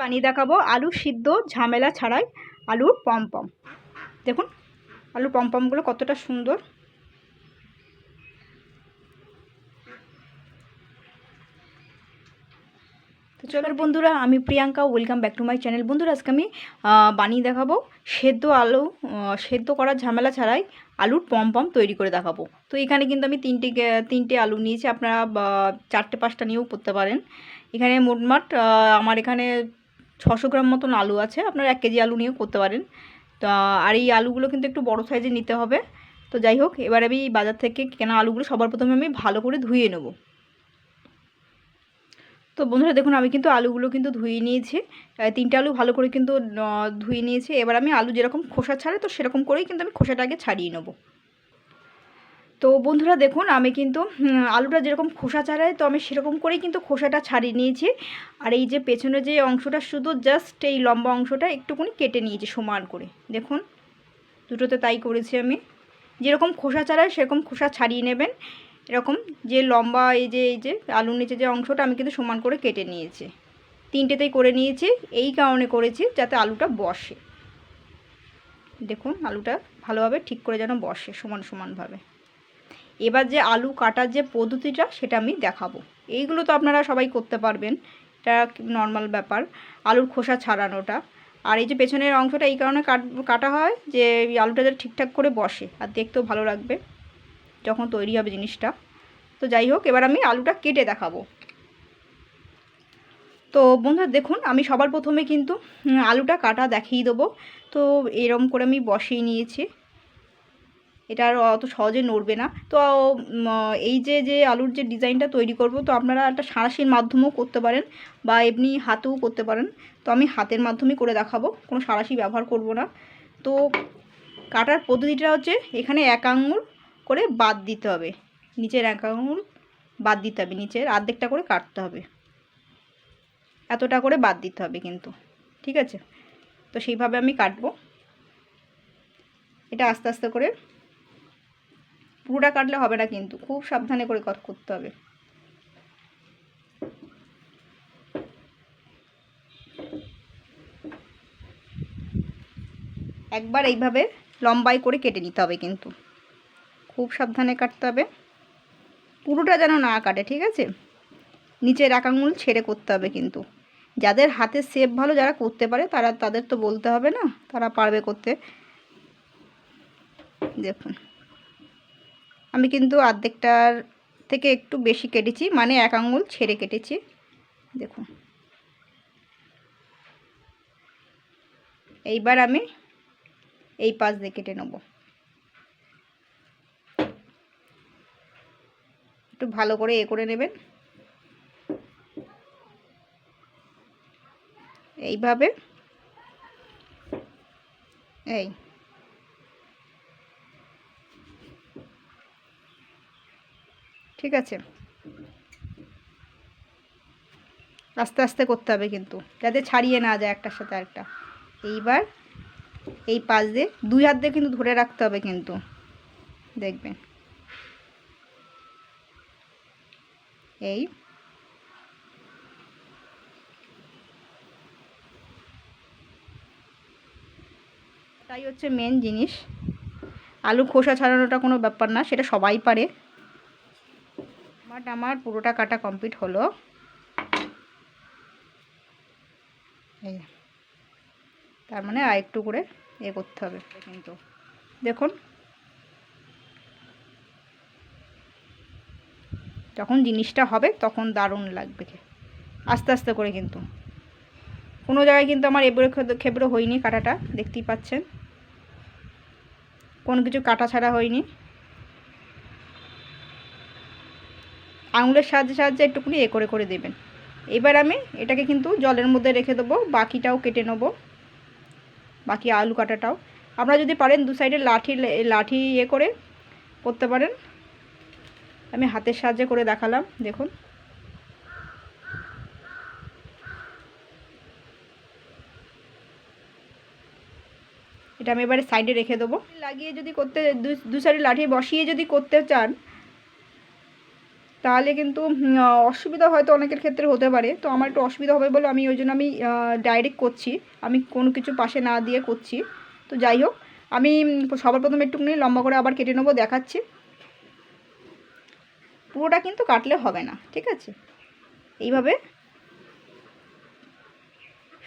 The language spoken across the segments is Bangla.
বানিয়ে দেখাবো আলু সিদ্ধ ঝামেলা ছাড়াই আলুর পমপম। দেখুন আলুর পমপমগুলো কতটা সুন্দর। তো চলো বন্ধুরা, আমি Priyanka, welcome back to my channel. বন্ধুরা, আজকে আমি বানিয়ে দেখাবো সেদ্ধ আলু, সেদ্ধ করার ঝামেলা ছাড়াই আলুর পমপম তৈরি করে দেখাবো। তো এখানে কিন্তু আমি তিনটে আলু নিয়েছি, আপনারা 4-5টা নিয়েও করতে পারেন। এখানে মোটমাট আমার এখানে 600 গ্রাম মতন আলু আছে, আপনারা 1 কেজি আলু নিয়েও করতে পারেন। তো আর এই আলুগুলো কিন্তু একটু বড় সাইজে নিতে হবে। তো যাই হোক, এবার আমি বাজার থেকে কেনা আলুগুলো সবার প্রথমে আমি ভালো করে ধুয়ে নেব। তো বন্ধুরা দেখুন, আমি কিন্তু আলুগুলো কিন্তু ধুয়ে নিয়েছি, 3টে আলু ভালো করে কিন্তু ধুয়ে নিয়েছি। এবার আমি আলু যেরকম খোসা ছাড়ে তো সেরকম করেই কিন্তু আমি খোসাটা আগে ছাড়িয়ে নেব। তো বন্ধুরা দেখুন, আমি কিন্তু আলুটা যেরকম খোসা ছাড়াই তো আমি সেরকম করেই কিন্তু খোসাটা ছাড়িয়ে নিয়েছি। আর এই যে পেছনে যে অংশটা, শুধু জাস্ট এই লম্বা অংশটা একটুখানি কেটে নিয়েছি সমান করে। দেখুন দুটোতে তাই করেছি আমি। যেরকম খোসা ছাড়াই সেরকম খোসা ছাড়িয়ে নেবেন। এরকম যে লম্বা এই যে আলুর নিচে যে অংশটা আমি কিন্তু সমান করে কেটে নিয়েছি। 3টেতেই করে নিয়েছি, এই কারণে করেছি যাতে আলুটা বসে। দেখুন আলুটা ভালোভাবে ঠিক করে যেন বসে সমান সমানভাবে। এবার যে আলু কাটার যে পদ্ধতিটা সেটা আমি দেখাবো। এইগুলো তো আপনারা সবাই করতে পারবেন, এটা নর্মাল ব্যাপার, আলুর খোসা ছাড়ানোটা। আর এই যে পেছনের অংশটা এই কারণে কাটা হয় যে আলুটা যাতে ঠিকঠাক করে বসে আর দেখতেও ভালো লাগবে যখন তৈরি হবে জিনিসটা। তো যাই হোক, এবার আমি আলুটা কেটে দেখাবো। তো বন্ধুরা দেখুন, আমি সবার প্রথমে কিন্তু আলুটা কাটা দেখিয়ে দেবো। তো এরকম করে আমি বসিয়ে নিয়েছি, এটা আর অত সহজে নড়বে না। তো এই যে আলুর যে ডিজাইনটা তৈরি করব, তো আপনারা একটা সাঁড়াশির মাধ্যমেও করতে পারেন বা এমনি হাতেও করতে পারেন। তো আমি হাতের মাধ্যমেই করে দেখাবো, কোনো সাঁড়াশি ব্যবহার করব না। তো কাটার পদ্ধতিটা হচ্ছে, এখানে 1 আঙুল করে বাদ দিতে হবে, নিচের 1 আঙুল বাদ দিতে হবে, নিচের অর্ধেকটা করে কাটতে হবে, এতটা করে বাদ দিতে হবে কিন্তু, ঠিক আছে? তো সেইভাবে আমি কাটবো। এটা আস্তে আস্তে করে, পুরোটা কাটলে হবে না কিন্তু, খুব সাবধানে করে করতে হবে। একবার এইভাবে লম্বাই করে কেটে নিতে হবে কিন্তু, খুব সাবধানে কাটতে হবে, পুরোটা যেন না কাটে, ঠিক আছে? নিচের 1 আঙুল ছেড়ে করতে হবে কিন্তু। যাদের হাতের শেপ ভালো, যারা করতে পারে তাদের তো বলতে হবে না, তারা পারবে করতে। দেখুন আমি কিন্তু অর্ধেকটার থেকে একটু বেশি কেটেছি, মানে 1 আঙুল ছেড়ে কেটেছি। দেখুন এইবার আমি এই পাশ দিয়ে কেটে নেব। একটু ভালো করে করে নেবেন এইভাবে, এই ঠিক আছে। আস্তে আস্তে করতে হবে কিন্তু, যাতে ছাড়িয়ে না যায় একটার সাথে আরেকটা। এইবার এই পাশ দিয়ে 2 হাত দিয়ে কিন্তু ধরে রাখতে হবে কিন্তু, দেখবেন এই তাই হচ্ছে মেন জিনিস। আলু খোসা ছাড়ানোটা কোনো ব্যাপার না, সেটা সবাই পারে। আমার পুরোটা কাটা কমপ্লিট হলো। এই তার মানে আর একটু করে করতে হবে কিন্তু। দেখুন যখন জিনিসটা হবে তখন দারুণ লাগবে, আস্তে আস্তে করে কিন্তু। কোনো জায়গায় কিন্তু আমার এবড়ো খেবড়ো হয়নি, কাটাটা দেখতেই পাচ্ছেন, কোনো কিছু কাটা ছাড়া হয়নি। আঙুলের সাহায্যে একটুখানি করে দেবেন। এবার আমি এটাকে কিন্তু জলের মধ্যে রেখে দেবো, বাকিটাও কেটে নেবো, বাকি আলু কাটাটাও। আপনারা যদি পারেন 2 সাইডে লাঠি করে করতে পারেন, আমি হাতের সাহায্যে করে দেখালাম। দেখুন এটা আমি এবারে সাইডে রেখে দেবো। লাগিয়ে যদি করতে 2 সাইডে লাঠি বসিয়ে যদি করতে চান তাহলে কিন্তু অসুবিধা হয়তো অনেকের ক্ষেত্রে হতে পারে। তো আমার একটু অসুবিধা হবে বলে ওই জন্য আমি ডাইরেক্ট করছি, আমি কোনো কিছু পাশে না দিয়ে করছি। তো যাই হোক, আমি সবার প্রথমে একটুখানি লম্বা করে আবার কেটে নেবো, দেখাচ্ছি। পুরোটা কিন্তু কাটলে হবে না, ঠিক আছে? এইভাবে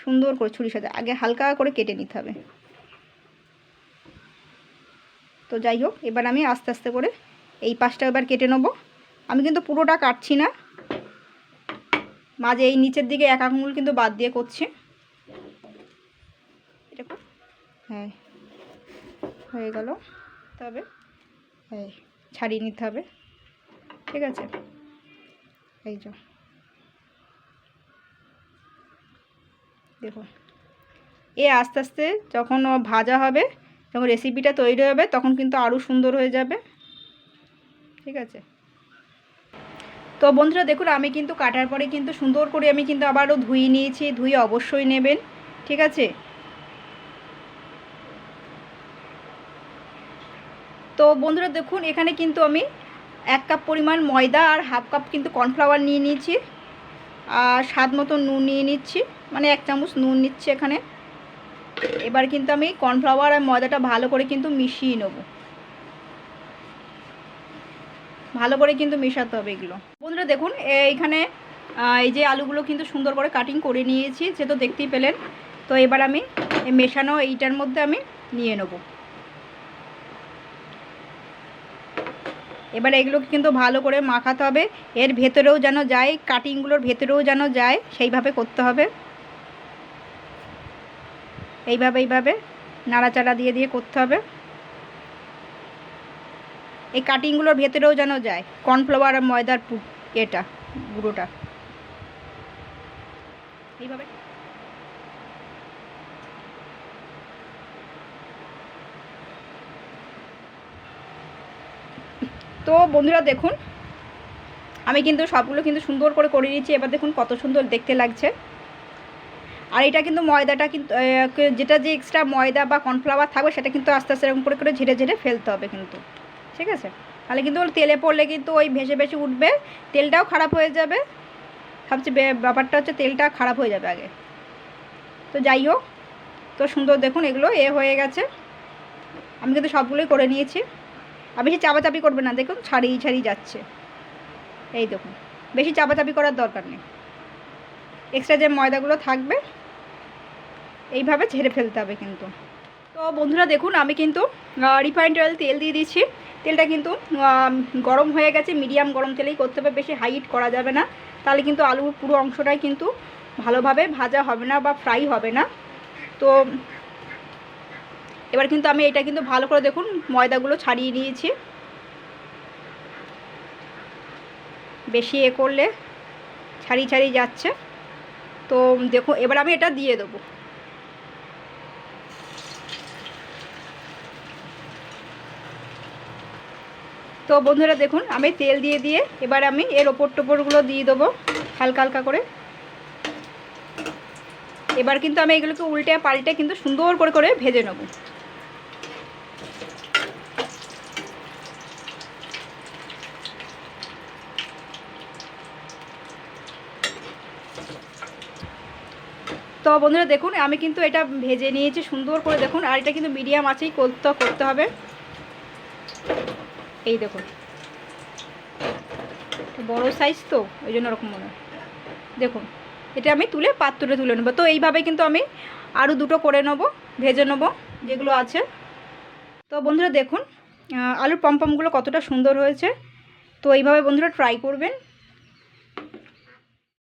সুন্দর করে ছুরির সাথে আগে হালকা করে কেটে নিতে হবে। তো যাই হোক, এবার আমি আস্তে আস্তে করে এই পাশটা এবার কেটে নেবো। আমি কিন্তু পুরোটা কাটছি না, মাঝে এই নিচের দিকে এক আঙুল কিন্তু বাদ দিয়ে করছি। এটা হ্যাঁ হয়ে গেল, তবে হ্যাঁ ছাড়িয়ে নিতে হবে, ঠিক আছে? এই যে দেখুন, এ আস্তে আস্তে যখন ভাজা হবে, যখন রেসিপিটা তৈরি হবে, তখন কিন্তু আরও সুন্দর হয়ে যাবে, ঠিক আছে? তো বন্ধুরা দেখুন, আমি কিন্তু কাটার পরে কিন্তু সুন্দর করে আমি কিন্তু আবারও ধুয়ে নিয়েছি। ধুয়ে অবশ্যই নেবেন, ঠিক আছে? তো বন্ধুরা দেখুন, এখানে কিন্তু আমি 1 কাপ পরিমাণ ময়দা আর হাফ কাপ কিন্তু কর্নফ্লাওয়ার নিয়ে নিয়েছি, আর স্বাদ মতো নুন নিয়ে নিচ্ছি, মানে 1 চামচ নুন নিচ্ছি এখানে। এবার কিন্তু আমি কর্নফ্লাওয়ার আর ময়দাটা ভালো করে কিন্তু মিশিয়ে নেব, ভালো করে কিন্তু মেশাতে হবে এগুলো। বন্ধুরা দেখুন, এইখানে এই যে আলুগুলো কিন্তু সুন্দর করে কাটিং করে নিয়েছি, সে তো দেখতেই পেলেন। তো এবার আমি মেশানো এইটার মধ্যে আমি নিয়ে নেব। এবার এগুলোকে কিন্তু ভালো করে মাখাতে হবে, এর ভেতরেও যেন যায়, কাটিংগুলোর ভেতরেও যেন যায়, সেইভাবে করতে হবে। এইভাবে নাড়াচাড়া দিয়ে দিয়ে করতে হবে, এই কাটিংগুলোর ভেতরেও যেন যায় কর্নফ্লাওয়ার আর ময়দার এটা গুঁড়োটা, এইভাবে। তো বন্ধুরা দেখুন, আমি কিন্তু সবগুলো কিন্তু সুন্দর করে করে নিয়েছি। এবার দেখুন কত সুন্দর দেখতে লাগছে। আর এটা কিন্তু ময়দাটা কিন্তু যেটা যে এক্সট্রা ময়দা বা কর্নফ্লাওয়ার থাকবে, সেটা কিন্তু আস্তে আস্তে এরকম করে করে ঝেড়ে ঝেড়ে ফেলতে হবে কিন্তু, ঠিক আছে? তাহলে কিন্তু তেলে পড়লে কিন্তু ওই ভেসে ভেসে উঠবে, তেলটাও খারাপ হয়ে যাবে। সবচেয়ে ব্যাপারটা হচ্ছে তেলটা খারাপ হয়ে যাবে আগে। তো যাই হোক, তো সুন্দর দেখুন এগুলো হয়ে গেছে। আমি কিন্তু সবগুলোই করে নিয়েছি। আর বেশি চাপাচাপি করবে না, দেখুন ছাড়িয়ে ছাড়িয়ে যাচ্ছে। এই দেখুন, বেশি চাপাচাপি করার দরকার নেই, এক্সট্রা যে ময়দাগুলো থাকবে এইভাবে ঝেড়ে ফেলতে হবে কিন্তু। তো বন্ধুরা দেখুন, আমি কিন্তু রিফাইন্ড অয়েল তেল দিয়ে দিচ্ছি। তেলটা কিন্তু গরম হয়ে গেছে, মিডিয়াম গরম তেলেই করতে হবে, বেশি হাই হিট করা যাবে না, তাহলে কিন্তু আলুর পুরো অংশটাই কিন্তু ভালোভাবে ভাজা হবে না বা ফ্রাই হবে না। তো এবার কিন্তু আমি এটা কিন্তু ভালো করে দেখুন ময়দাগুলো ছাড়িয়ে নিয়েছি, বেশি করলে ছাড়িয়ে ছাড়িয়ে যাচ্ছে। তো দেখো, এবার আমি এটা দিয়ে দেবো। তো বন্ধুরা দেখুন, আমি তেল দিয়ে দিয়ে এবার আমি এর ওপর টোপরগুলো দিয়ে দেবো হালকা হালকা করে। এবার কিন্তু আমি এগুলোকে উল্টে পাল্টে কিন্তু সুন্দর করে করে ভেজে নেব। তো বন্ধুরা দেখুন, আমি কিন্তু এটা ভেজে নিয়েছি সুন্দর করে দেখুন। আর এটা কিন্তু মিডিয়াম আঁচেই করতে হবে। এই দেখুন, বড় সাইজ তো ওই জন্য ওরকম মনে হয়। দেখুন, এটা আমি তুলে পাত্রে তুলে নেবো। তো এইভাবে কিন্তু আমি আরও দুটো করে নেবো, ভেজে নেবো যেগুলো আছে। তো বন্ধুরা দেখুন, আলুর পমপমগুলো কতটা সুন্দর হয়েছে। তো এইভাবে বন্ধুরা ট্রাই করবেন।